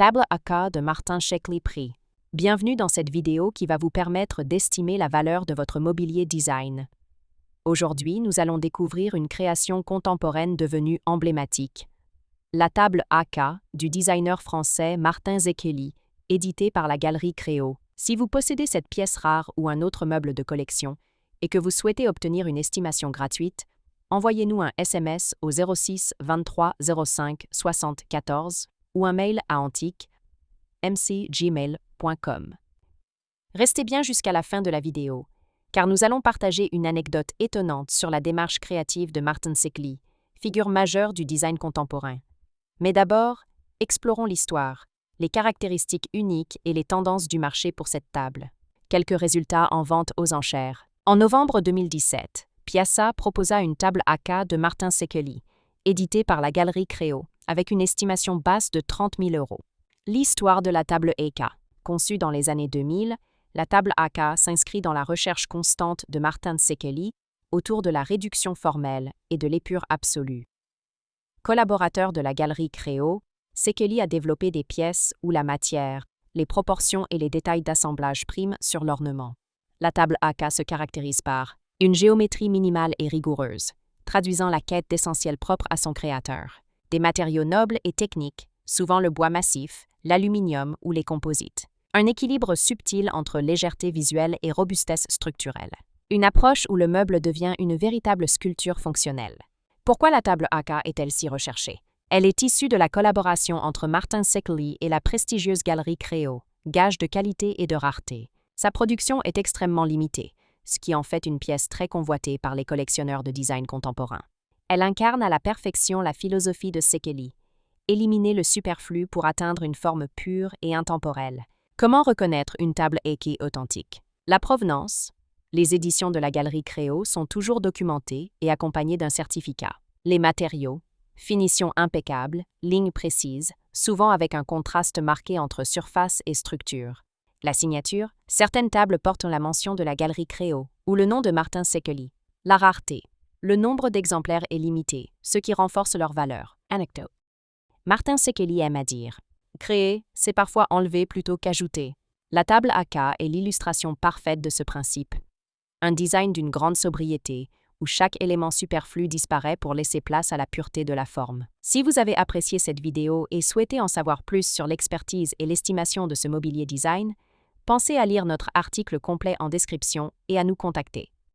Table AK de Martin Shkreli prix. Bienvenue dans cette vidéo qui va vous permettre d'estimer la valeur de votre mobilier design. Aujourd'hui, nous allons découvrir une création contemporaine devenue emblématique. La table AK du designer français Martin Shkreli, éditée par la Galerie Créo. Si vous possédez cette pièce rare ou un autre meuble de collection et que vous souhaitez obtenir une estimation gratuite, envoyez-nous un SMS au 06 23 05 60 14 ou un mail à antique@mcgmail.com. Restez bien jusqu'à la fin de la vidéo, car nous allons partager une anecdote étonnante sur la démarche créative de Martin Shkreli, figure majeure du design contemporain. Mais d'abord, explorons l'histoire, les caractéristiques uniques et les tendances du marché pour cette table. Quelques résultats en vente aux enchères. En novembre 2017, Piazza proposa une table AK de Martin Shkreli, éditée par la Galerie Créo, avec une estimation basse de 30 000 €. L'histoire de la table AK. Conçue dans les années 2000, la table AK s'inscrit dans la recherche constante de Martin Shkreli autour de la réduction formelle et de l'épure absolue. Collaborateur de la Galerie Créo, Shkreli a développé des pièces où la matière, les proportions et les détails d'assemblage priment sur l'ornement. La table AK se caractérise par une géométrie minimale et rigoureuse, traduisant la quête d'essentiels propres à son créateur. Des matériaux nobles et techniques, souvent le bois massif, l'aluminium ou les composites. Un équilibre subtil entre légèreté visuelle et robustesse structurelle. Une approche où le meuble devient une véritable sculpture fonctionnelle. Pourquoi la table AK est-elle si recherchée? Elle est issue de la collaboration entre Martin Shkreli et la prestigieuse Galerie Créo, gage de qualité et de rareté. Sa production est extrêmement limitée, ce qui en fait une pièce très convoitée par les collectionneurs de design contemporain. Elle incarne à la perfection la philosophie de Shkreli, éliminer le superflu pour atteindre une forme pure et intemporelle. Comment reconnaître une table AK authentique? La provenance. Les éditions de la Galerie Créo sont toujours documentées et accompagnées d'un certificat. Les matériaux. Finition impeccable, lignes précises, souvent avec un contraste marqué entre surface et structure. La signature. Certaines tables portent la mention de la Galerie Créo ou le nom de Martin Shkreli. La rareté. Le nombre d'exemplaires est limité, ce qui renforce leur valeur. Anecdote. Martin Shkreli aime à dire « Créer, c'est parfois enlever plutôt qu'ajouter ». La table AK est l'illustration parfaite de ce principe. Un design d'une grande sobriété, où chaque élément superflu disparaît pour laisser place à la pureté de la forme. Si vous avez apprécié cette vidéo et souhaitez en savoir plus sur l'expertise et l'estimation de ce mobilier design, pensez à lire notre article complet en description et à nous contacter.